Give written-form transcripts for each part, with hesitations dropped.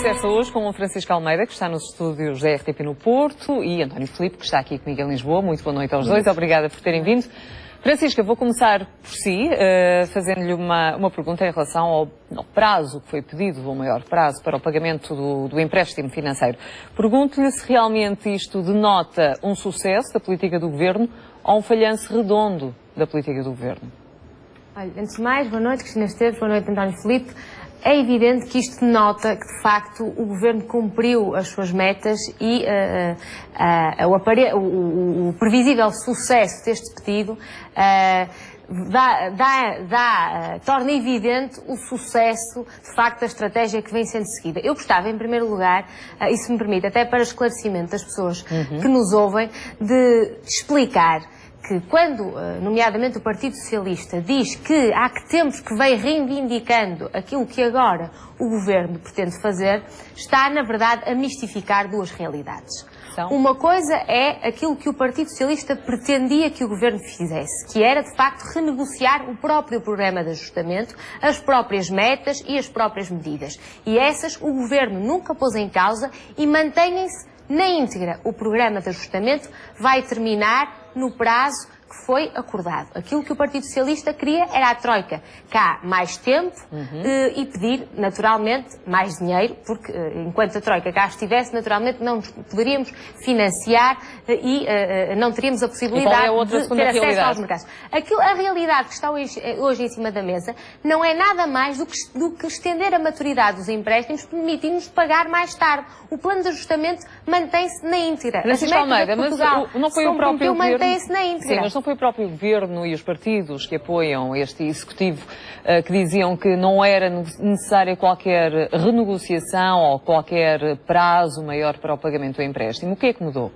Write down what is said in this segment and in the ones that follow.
Conversa hoje com o Francisco Almeida, que está nos estúdios da RTP no Porto, e António Filipe, que está aqui comigo em Lisboa. Muito boa noite aos dois. Obrigada por terem vindo. Francisco, eu vou começar por si, fazendo-lhe uma pergunta em relação ao prazo que foi pedido, o maior prazo para o pagamento do empréstimo financeiro. Pergunto-lhe se realmente isto denota um sucesso da política do Governo ou um falhanço redondo da política do Governo. Olha, antes de mais, boa noite, Cristina Esteves, boa noite, António Filipe. É evidente que isto denota que, de facto, o Governo cumpriu as suas metas e o previsível sucesso deste pedido torna evidente o sucesso, de facto, da estratégia que vem sendo seguida. Eu gostava, em primeiro lugar, e se me permite, até para esclarecimento das pessoas que nos ouvem, de explicar que quando, nomeadamente o Partido Socialista, diz que há que tempos que vem reivindicando aquilo que agora o Governo pretende fazer, está, na verdade, a mistificar duas realidades. Uma coisa é aquilo que o Partido Socialista pretendia que o Governo fizesse, que era, de facto, renegociar o próprio programa de ajustamento, as próprias metas e as próprias medidas. E essas o Governo nunca pôs em causa e mantém-se na íntegra. O programa de ajustamento vai terminar no prazo que foi acordado. Aquilo que o Partido Socialista queria era a Troika cá mais tempo e pedir, naturalmente, mais dinheiro, porque enquanto a Troika cá estivesse, naturalmente não poderíamos financiar e não teríamos a possibilidade de ter acesso aos mercados. A realidade que está hoje em cima da mesa não é nada mais do que estender a maturidade dos empréstimos, permitindo-nos pagar mais tarde. O plano de ajustamento mantém-se na íntegra. Francisco Almeida, mas não foi o próprio Governo... mantém-se na íntegra. Sim, mas não foi o próprio Governo e os partidos que apoiam este Executivo que diziam que não era necessária qualquer renegociação ou qualquer prazo maior para o pagamento do empréstimo. O que é que mudou?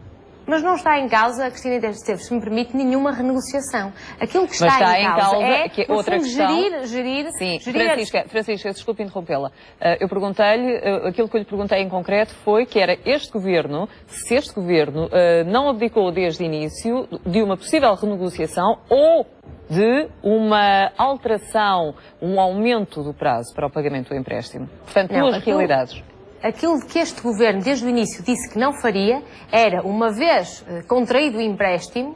Mas não está em causa, Cristina Esteves, se me permite, nenhuma renegociação. Aquilo que está em causa é, que outra questão, gerir... Sim, Francisca, desculpe interrompê-la. Eu perguntei-lhe, aquilo que eu lhe perguntei em concreto foi que era este Governo, se este Governo não abdicou desde o início de uma possível renegociação ou de uma alteração, um aumento do prazo para o pagamento do empréstimo. Portanto, duas realidades. Aquilo que este Governo, desde o início, disse que não faria, era, uma vez contraído o empréstimo,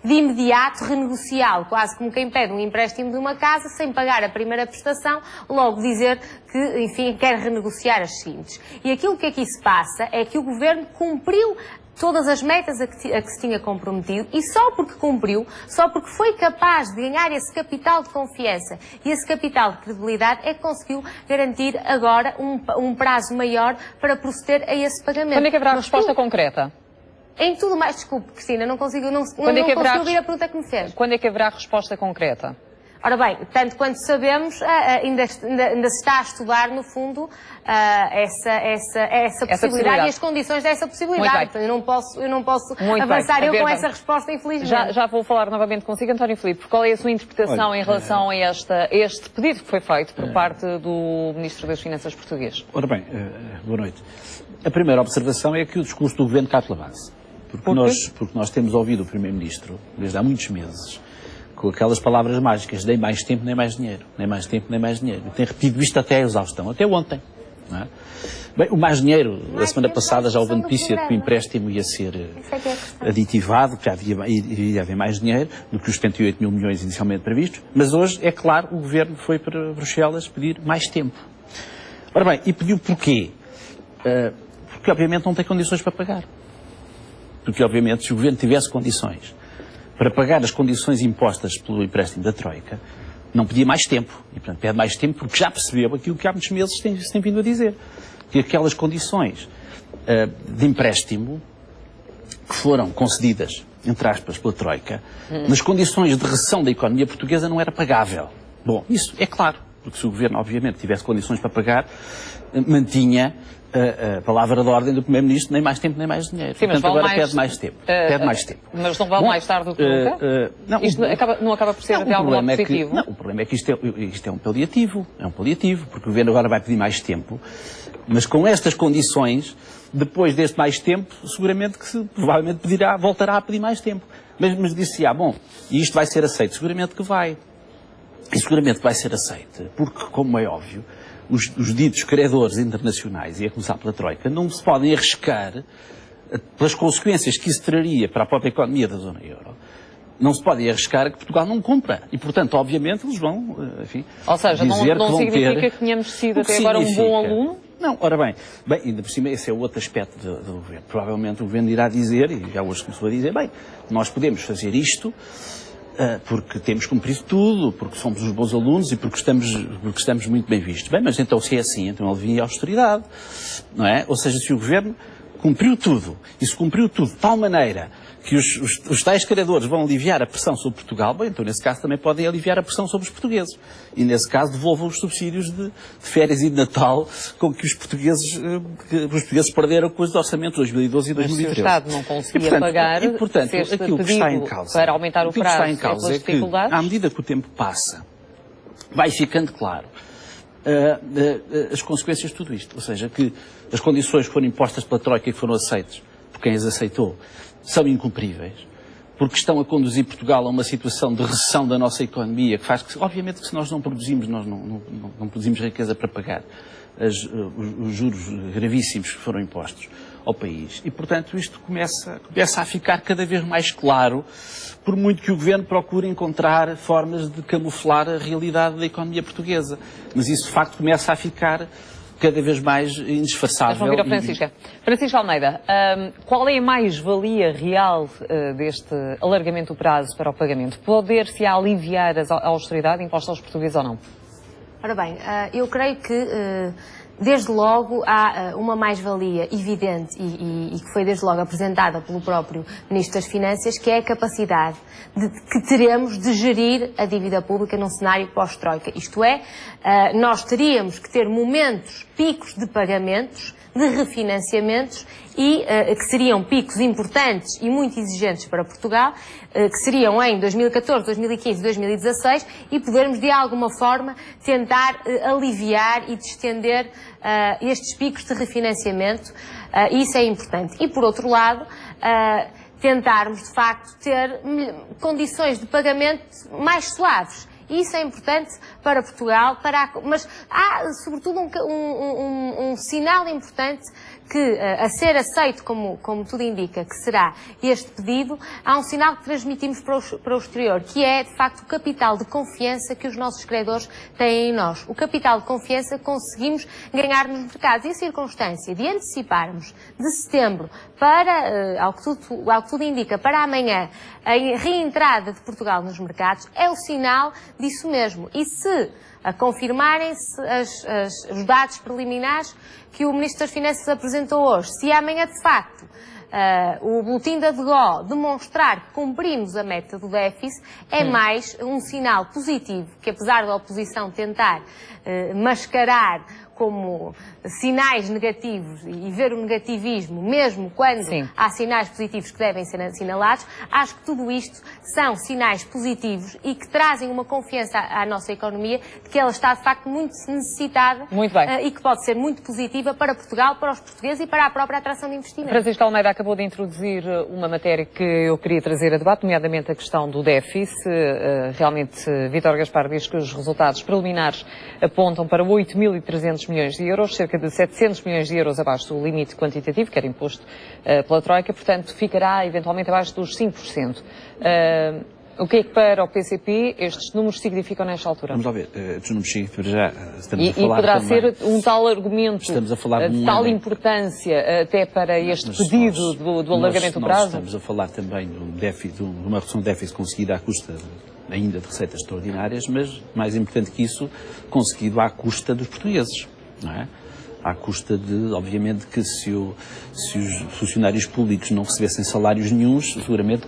de imediato renegociá-lo, quase como quem pede um empréstimo de uma casa, sem pagar a primeira prestação, logo dizer que, enfim, quer renegociar as seguintes. E aquilo que aqui se passa é que o Governo cumpriu todas as metas a que se tinha comprometido e só porque cumpriu, só porque foi capaz de ganhar esse capital de confiança e esse capital de credibilidade é que conseguiu garantir agora um prazo maior para proceder a esse pagamento. Quando é que haverá resposta concreta? Em tudo mais, desculpe, Cristina, não consigo ouvir a pergunta que me fez. Quando é que haverá resposta concreta? Ora bem, tanto quanto sabemos, ainda se está a estudar, no fundo, essa possibilidade e as condições dessa possibilidade. Portanto, eu não posso avançar com essa resposta, infelizmente. Já vou falar novamente consigo, António Filipe. Qual é a sua interpretação em relação a este pedido que foi feito por parte do Ministro das Finanças português? Ora bem, boa noite. A primeira observação é que o discurso do Governo cá avança. Porque nós temos ouvido o Primeiro-Ministro, desde há muitos meses, com aquelas palavras mágicas, nem mais tempo, nem mais dinheiro. Nem mais tempo, nem mais dinheiro. E tem repetido isto até a exaustão, até ontem. Não é? Bem, o mais dinheiro, a semana passada já houve a notícia de que o empréstimo ia ser aditivado, que ia haver mais dinheiro do que os 78 mil milhões inicialmente previstos, mas hoje, é claro, o Governo foi para Bruxelas pedir mais tempo. Ora bem, e pediu porquê? Porque obviamente não tem condições para pagar. Porque obviamente se o Governo tivesse condições para pagar as condições impostas pelo empréstimo da Troika, não pedia mais tempo. E, portanto, pede mais tempo porque já percebeu aquilo que há muitos meses se tem vindo a dizer. Que aquelas condições de empréstimo que foram concedidas, entre aspas, pela Troika, nas condições de recessão da economia portuguesa não era pagável. Bom, isso é claro, porque se o Governo, obviamente, tivesse condições para pagar, mantinha a palavra de ordem do Primeiro-Ministro, nem mais tempo, nem mais dinheiro. Sim, portanto, agora pede mais tempo. Pede mais tempo. Mas não vale mais tarde do que nunca? Não, isto não acaba por ser de algum modo positivo? Não, o problema é que isto é um paliativo. É um paliativo, porque o Governo agora vai pedir mais tempo, mas com estas condições, depois deste mais tempo, seguramente que provavelmente voltará a pedir mais tempo. Mas disse, bom, e isto vai ser aceito? Seguramente que vai. E seguramente vai ser aceito, porque, como é óbvio, os ditos credores internacionais, e a começar pela Troika, não se podem arriscar, pelas consequências que isso traria para a própria economia da zona euro, não se pode arriscar a que Portugal não cumpra. E, portanto, obviamente, eles vão, enfim, Ou seja, dizer não que vão significa ter... que tenhamos sido O que até agora um bom significa? aluno? Não, ora bem, ainda por cima esse é outro aspecto do governo. Provavelmente o governo irá dizer, e já hoje começou a dizer, bem, nós podemos fazer isto porque temos cumprido tudo, porque somos os bons alunos e porque estamos muito bem vistos. Bem, mas então se é assim, então ele vinha a austeridade, não é? Ou seja, se o governo cumpriu tudo, e se cumpriu tudo de tal maneira que os tais credores vão aliviar a pressão sobre Portugal, bem, então nesse caso também podem aliviar a pressão sobre os portugueses. E nesse caso devolvam os subsídios de férias e de Natal com que os portugueses perderam com os orçamentos de 2012 e Mas 2013. se o Estado não conseguia pagar, portanto, se este aquilo que está em pedido causa, para aumentar o aquilo que está prazo em causa pelas é que, dificuldades... à medida que o tempo passa, vai ficando claro as consequências de tudo isto. Ou seja, que as condições que foram impostas pela Troika e que foram aceitas por quem as aceitou são incumpríveis, porque estão a conduzir Portugal a uma situação de recessão da nossa economia, que faz que, obviamente, que se nós não produzimos, nós não produzimos riqueza para pagar os juros gravíssimos que foram impostos ao país. E, portanto, isto começa a ficar cada vez mais claro, por muito que o Governo procure encontrar formas de camuflar a realidade da economia portuguesa. Mas isso, de facto, começa a ficar cada vez mais indisfarçável. Vamos ouvir a Francisca. Francisca Almeida, qual é a mais-valia real deste alargamento do prazo para o pagamento? Poder-se aliviar a austeridade imposta aos portugueses ou não? Ora bem, eu creio que, desde logo, há uma mais-valia evidente e que foi desde logo apresentada pelo próprio Ministro das Finanças, que é a capacidade que teremos de gerir a dívida pública num cenário pós-Troika. Isto é, nós teríamos que ter momentos, picos de pagamentos, de refinanciamentos e que seriam picos importantes e muito exigentes para Portugal, que seriam em 2014, 2015 e 2016, e podermos de alguma forma tentar aliviar e distender estes picos de refinanciamento. Isso é importante. E por outro lado, tentarmos de facto ter condições de pagamento mais suaves. E isso é importante para Portugal, mas há sobretudo um sinal importante que, a ser aceito, como tudo indica, que será este pedido, há um sinal que transmitimos para o exterior, que é, de facto, o capital de confiança que os nossos credores têm em nós. O capital de confiança conseguimos ganhar nos mercados. E a circunstância de anteciparmos de setembro para, ao que tudo indica, para amanhã, a reentrada de Portugal nos mercados, é o sinal disso mesmo. E se confirmarem-se os dados preliminares que o Ministro das Finanças apresentou hoje, se amanhã de facto o boletim da DGO demonstrar que cumprimos a meta do déficit, é mais um sinal positivo, que apesar da oposição tentar mascarar como sinais negativos e ver o negativismo, mesmo quando há sinais positivos que devem ser assinalados, acho que tudo isto são sinais positivos e que trazem uma confiança à nossa economia de que ela está, de facto, muito necessitada e que pode ser muito positiva para Portugal, para os portugueses e para a própria atração de investimento. Francisco Almeida acabou de introduzir uma matéria que eu queria trazer a debate, nomeadamente a questão do déficit. Realmente, Vítor Gaspar diz que os resultados preliminares apontam para 8.300 milhões de euros, cerca de 700 milhões de euros abaixo do limite quantitativo, que era imposto pela Troika, portanto ficará eventualmente abaixo dos 5%. O que é que para o PCP estes números significam nesta altura? Vamos lá ver, estes números significam já, estamos a falar e poderá também, ser um tal argumento estamos a falar de tal importância até para este pedido do alargamento do prazo? Nós estamos a falar também de uma redução de déficit conseguida à custa ainda de receitas extraordinárias, mas mais importante que isso, conseguido à custa dos portugueses. Não é? À custa de, obviamente, que se os funcionários públicos não recebessem salários nenhuns, seguramente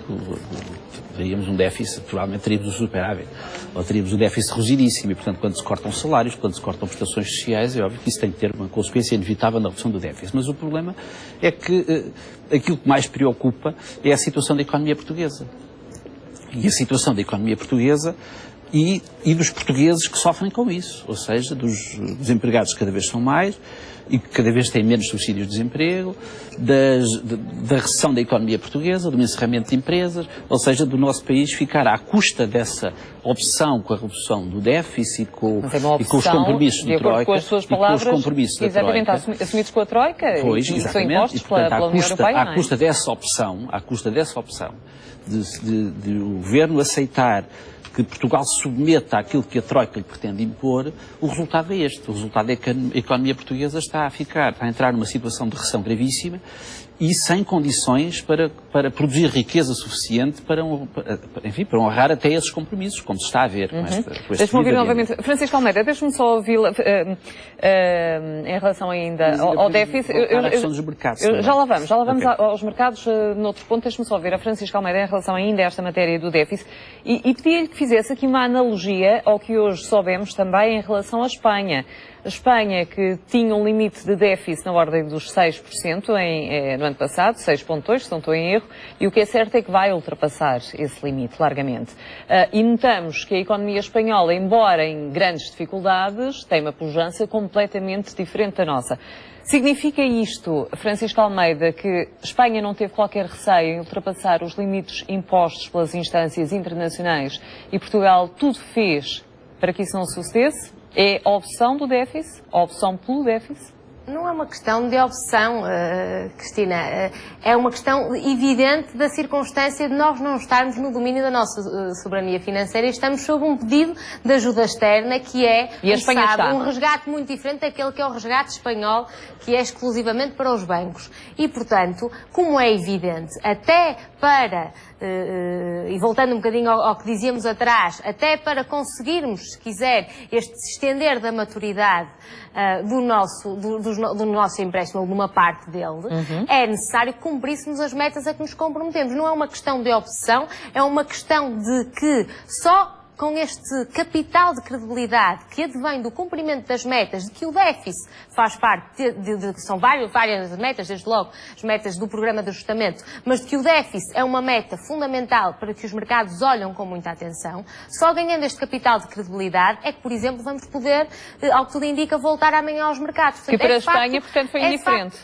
teríamos um déficit, provavelmente teríamos um superávit, ou teríamos um déficit reduzidíssimo, e, portanto, quando se cortam salários, quando se cortam prestações sociais, é óbvio que isso tem que ter uma consequência inevitável na redução do déficit. Mas o problema é que aquilo que mais preocupa é a situação da economia portuguesa. E a situação da economia portuguesa e dos portugueses que sofrem com isso, ou seja, dos desempregados que cada vez são mais e que cada vez têm menos subsídios de desemprego, da recessão da economia portuguesa, do encerramento de empresas, ou seja, do nosso país ficar à custa dessa obsessão com a redução do déficit e com os compromissos da Troika. Com as suas palavras, e com os compromissos da exatamente, Troika. assumidos com a Troika Pois, e são exatamente. impostos E, portanto, pela União Europeia, à custa dessa opção, de o governo aceitar que Portugal se submeta àquilo que a Troika lhe pretende impor, o resultado é este. O resultado é que a economia portuguesa está a entrar numa situação de recessão gravíssima e sem condições para produzir riqueza suficiente para honrar até esses compromissos, como se está a ver com este Deixa-me ouvir novamente. Francisco Almeida, deixa-me só ouvi-la em relação ainda ao déficit. Já lá vamos okay. aos mercados noutro ponto. Deixa-me só ouvir a Francisco Almeida em relação ainda a esta matéria do déficit e pedir-lhe que fizesse aqui uma analogia ao que hoje soubemos também em relação à Espanha. A Espanha, que tinha um limite de déficit na ordem dos 6% no ano passado, 6,2%, se não estou em erro, e o que é certo é que vai ultrapassar esse limite largamente. E notamos que a economia espanhola, embora em grandes dificuldades, tem uma pujança completamente diferente da nossa. Significa isto, Francisco Almeida, que Espanha não teve qualquer receio em ultrapassar os limites impostos pelas instâncias internacionais e Portugal tudo fez para que isso não sucedesse? É a opção do déficit? A opção pelo déficit? Não é uma questão de opção, Cristina. É uma questão evidente da circunstância de nós não estarmos no domínio da nossa soberania financeira e estamos sob um pedido de ajuda externa que é, um resgate muito diferente daquele que é o resgate espanhol, que é exclusivamente para os bancos. E, portanto, como é evidente, até para... e voltando um bocadinho ao que dizíamos atrás, até para conseguirmos, se quiser, este estender da maturidade do nosso empréstimo, ou de uma parte dele, é necessário que cumpríssemos as metas a que nos comprometemos. Não é uma questão de opção, é uma questão de que só com este capital de credibilidade que advém do cumprimento das metas, de que o déficit faz parte, são várias metas, desde logo as metas do programa de ajustamento, mas de que o déficit é uma meta fundamental para que os mercados olham com muita atenção, só ganhando este capital de credibilidade é que, por exemplo, vamos poder, ao que tudo indica, voltar amanhã aos mercados. Portanto, que para a Espanha, portanto, foi indiferente.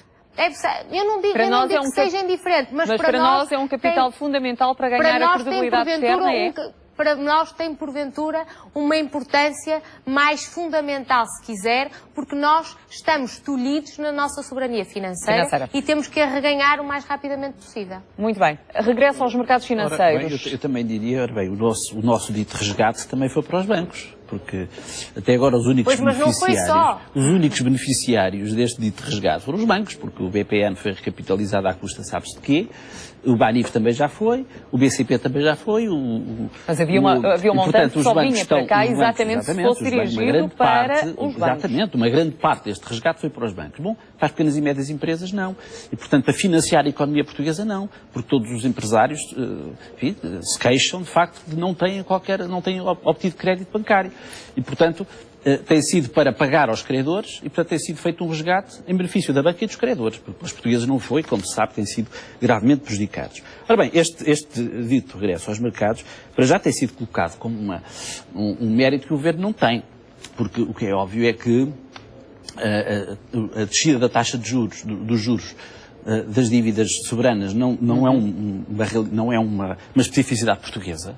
Eu não digo que seja indiferente, mas para nós é um capital fundamental para ganhar a credibilidade externa. Para nós tem, porventura, uma importância mais fundamental, se quiser, porque nós estamos tolhidos na nossa soberania financeira e temos que a reganhar o mais rapidamente possível. Muito bem. Regresso aos mercados financeiros. Eu também diria, o nosso dito resgate também foi para os bancos. Porque até agora os únicos beneficiários deste dito resgate foram os bancos, porque o BPN foi recapitalizado à custa sabe-se de quê, o Banif também já foi, o BCP também já foi, Mas havia um montante que só vinha para cá exatamente se fosse dirigido para os bancos. Exatamente, uma grande parte deste resgate foi para os bancos. Bom, para as pequenas e médias empresas não. E, portanto, para financiar a economia portuguesa não. Porque todos os empresários se queixam, de facto, de não terem obtido crédito bancário. E, portanto, tem sido para pagar aos credores e, portanto, tem sido feito um resgate em benefício da banca e dos credores, porque os portugueses não foi, como se sabe, têm sido gravemente prejudicados. Ora bem, este dito regresso aos mercados, para já tem sido colocado como um mérito que o Governo não tem, porque o que é óbvio é que a descida da taxa de juros, dos juros das dívidas soberanas não é uma especificidade portuguesa.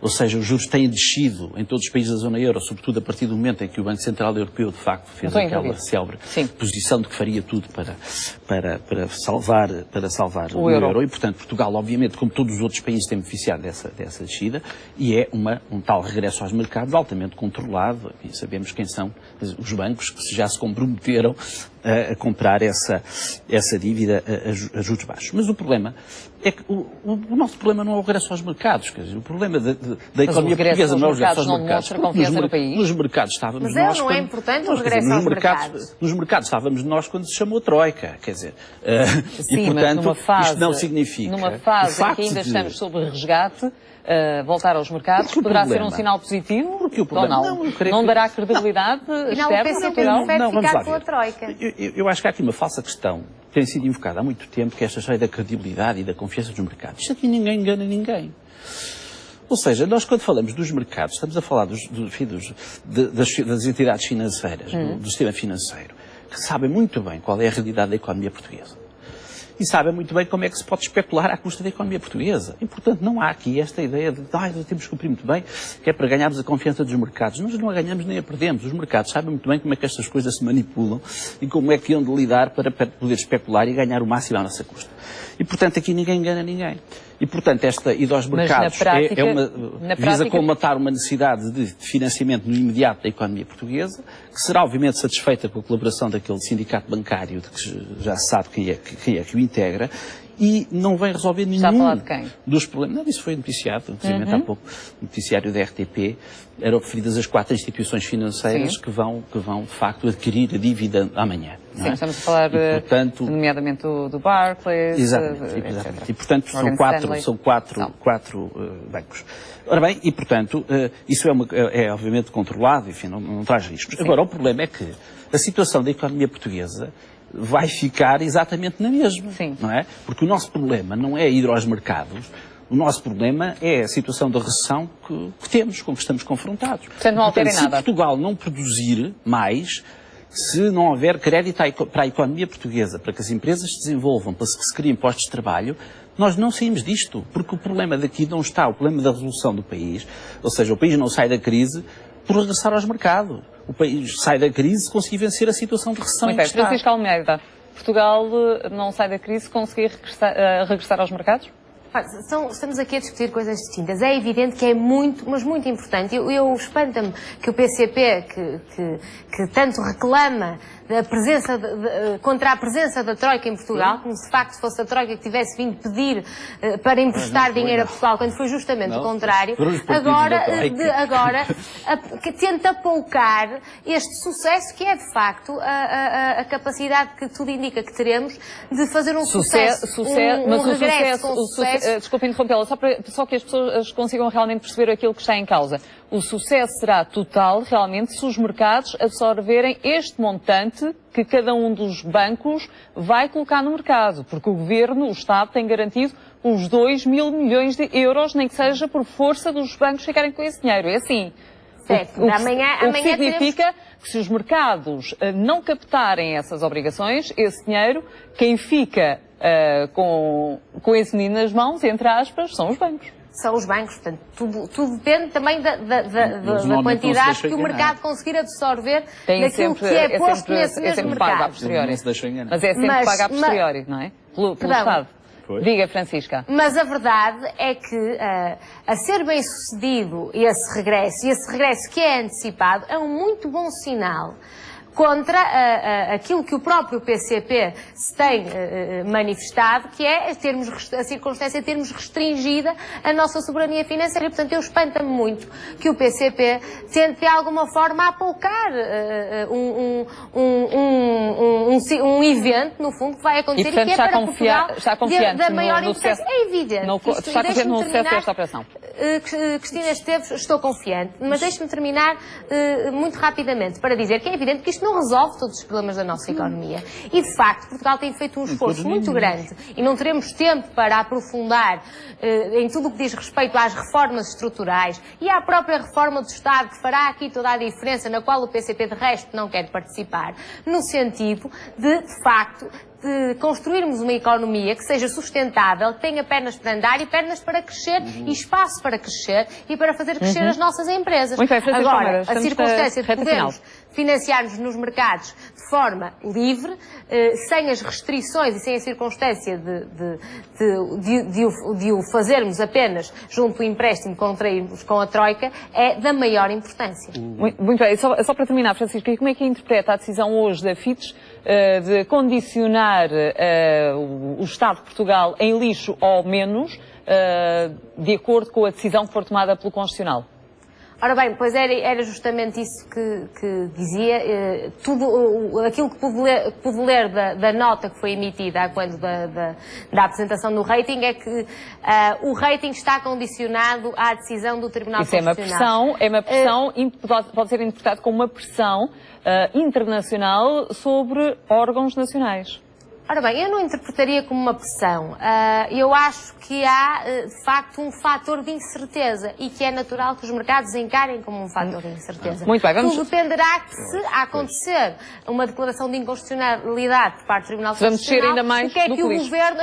Ou seja, os juros têm descido em todos os países da zona euro, sobretudo a partir do momento em que o Banco Central Europeu, de facto, fez aquela célebre posição de que faria tudo para salvar o euro. E, portanto, Portugal, obviamente, como todos os outros países, tem beneficiado dessa descida e é um tal regresso aos mercados altamente controlado. E sabemos quem são os bancos que já se comprometeram a comprar essa dívida a juros baixos. Mas o problema é que o nosso problema não é o regresso aos mercados. Quer dizer, o problema da economia portuguesa não é o regresso aos mercados. Nos mercados estávamos nós. Mas não é importante o regresso aos mercados. Nos mercados estávamos nós quando se chamou Troika. Quer dizer, sim, e portanto isto não significa. Numa fase em que ainda estamos sob resgate, voltar aos mercados poderá ser um sinal positivo? Porque o problema não dará credibilidade externa? Não, vamos lá ver. Eu acho que há aqui uma falsa questão que tem sido invocada há muito tempo, que é esta história da credibilidade e da confiança dos mercados. Isto aqui ninguém engana ninguém. Ou seja, nós quando falamos dos mercados, estamos a falar das entidades financeiras, do sistema financeiro, que sabem muito bem qual é a realidade da economia portuguesa. E sabem muito bem como é que se pode especular à custa da economia portuguesa. E, portanto, não há aqui esta ideia de temos que cumprir muito bem, que é para ganharmos a confiança dos mercados. Nós não a ganhamos nem a perdemos. Os mercados sabem muito bem como é que estas coisas se manipulam e como é que iam de lidar para poder especular e ganhar o máximo à nossa custa. E, portanto, aqui ninguém engana ninguém. E, portanto, esta ida aos mercados visa colmatar uma necessidade de financiamento no imediato da economia portuguesa, que será, obviamente, satisfeita com a colaboração daquele sindicato bancário, de que já se sabe quem é que o integra, e não vem resolver nenhum dos problemas. Não, isso foi noticiado, precisamente há pouco, no noticiário da RTP, eram referidas as 4 instituições financeiras que vão, de facto, adquirir a dívida amanhã. Sim, estamos a falar, portanto, nomeadamente do Barclays. Exatamente. E, portanto, são quatro bancos. Ora bem, e, portanto, isso é obviamente controlado, enfim, não traz riscos. Sim. Agora, o problema é que a situação da economia portuguesa vai ficar exatamente na mesma, não é? Porque o nosso problema não é ir aos mercados, o nosso problema é a situação da recessão que temos, com que estamos confrontados. Portanto, não alterem nada. Se Portugal não produzir mais, se não houver crédito para a economia portuguesa, para que as empresas se desenvolvam, para que se criem postos de trabalho, nós não saímos disto, porque o problema daqui não está, o problema da resolução do país, ou seja, o país não sai da crise por regressar aos mercados. O país sai da crise se conseguir vencer a situação de recessão. Muito bem, Francisco Almeida, Portugal não sai da crise se conseguir regressar aos mercados? Estamos aqui a discutir coisas distintas. É evidente que é muito, mas muito importante. Eu espanta-me que o PCP, que tanto reclama da presença contra a presença da Troika em Portugal, como se de facto fosse a Troika que tivesse vindo pedir para emprestar dinheiro a Portugal, quando foi justamente o contrário, agora que tenta poucar este sucesso que é de facto a capacidade que tudo indica que teremos de fazer um sucesso, um regresso com sucesso. Desculpe interrompê-la, só que as pessoas consigam realmente perceber aquilo que está em causa. O sucesso será total, realmente, se os mercados absorverem este montante que cada um dos bancos vai colocar no mercado, porque o Governo, o Estado, tem garantido os 2 mil milhões de euros, nem que seja por força dos bancos ficarem com esse dinheiro. É assim. Certo. O que significa que se os mercados não captarem essas obrigações, esse dinheiro, quem fica com esse menino nas mãos, entre aspas, são os bancos. São os bancos, portanto, tudo depende também da quantidade que o mercado conseguir absorver daquilo que é posto nesse mesmo mercado. Mas é sempre pago a posteriori, não é? Pelo Estado. Diga, Francisca. Mas a verdade é que a ser bem sucedido esse regresso que é antecipado, é um muito bom sinal contra aquilo que o próprio PCP se tem manifestado, que é a circunstância de termos restringida a nossa soberania financeira. Portanto, eu espanta-me muito que o PCP tente de alguma forma apoucar um evento, no fundo, que vai acontecer e que é para Portugal da maior importância. É evidente. Está confiante no sucesso desta operação? Cristina Esteves, estou confiante, mas deixe-me terminar muito rapidamente para dizer que é evidente que isto não resolve todos os problemas da nossa economia. E, de facto, Portugal tem feito um esforço muito grande e não teremos tempo para aprofundar em tudo o que diz respeito às reformas estruturais e à própria reforma do Estado, que fará aqui toda a diferença, na qual o PCP, de resto, não quer participar, no sentido de facto, de construirmos uma economia que seja sustentável, que tenha pernas para andar e pernas para crescer e espaço para crescer e para fazer crescer as nossas empresas. Muito bem, agora, a circunstância de podermos financiar-nos nos mercados de forma livre, sem as restrições e sem a circunstância de o fazermos apenas junto ao empréstimo que contraímos com a Troika, é da maior importância. Muito bem, só para terminar, Francisca, como é que interpreta a decisão hoje da Fitch de condicionar o Estado de Portugal em lixo ou menos, de acordo com a decisão que for tomada pelo Constitucional? Ora bem, pois era justamente isso que dizia. Tudo aquilo que pude ler da nota que foi emitida quando da apresentação do rating é que o rating está condicionado à decisão do Tribunal Constitucional. É uma pressão, pode ser interpretado como uma pressão internacional sobre órgãos nacionais. Ora bem, eu não interpretaria como uma pressão. Eu acho que há, de facto, um fator de incerteza e que é natural que os mercados encarem como um fator de incerteza. Muito bem, vamos... Tudo dependerá que, se acontecer uma declaração de inconstitucionalidade por parte do Tribunal Vamos descer Constitucional, ainda mais o que é do que que o isto. Governo,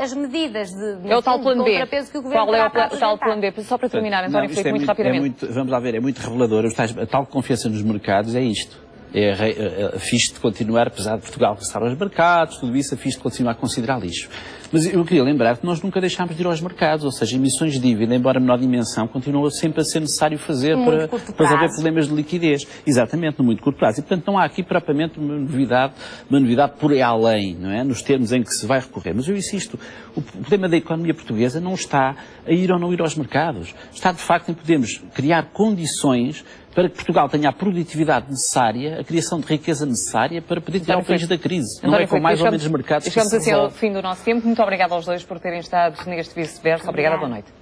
as medidas de É o tal plano B. contrapeso que o Governo Qual é o terá para tal apresentar. plano B? Só para terminar, António Não, isto Filipe, muito rapidamente. vamos lá ver, é muito revelador. A tal confiança nos mercados é isto. É fixe de continuar, apesar de Portugal começar aos mercados, tudo isso, é fixe de continuar a considerar lixo. Mas eu queria lembrar que nós nunca deixámos de ir aos mercados, ou seja, emissões de dívida, embora menor dimensão, continua sempre a ser necessário fazer para resolver problemas de liquidez. Exatamente, no muito curto prazo. E, portanto, não há aqui propriamente uma novidade por aí além, não é? Nos termos em que se vai recorrer. Mas eu insisto, o problema da economia portuguesa não está a ir ou não ir aos mercados. Está, de facto, em podermos criar condições para que Portugal tenha a produtividade necessária, a criação de riqueza necessária para poder tirar o país da crise. Não é com mais ou menos mercados que se Chegamos assim ao resolve. fim do nosso tempo. Muito obrigada aos dois por terem estado neste vice-versa. Obrigada, boa noite.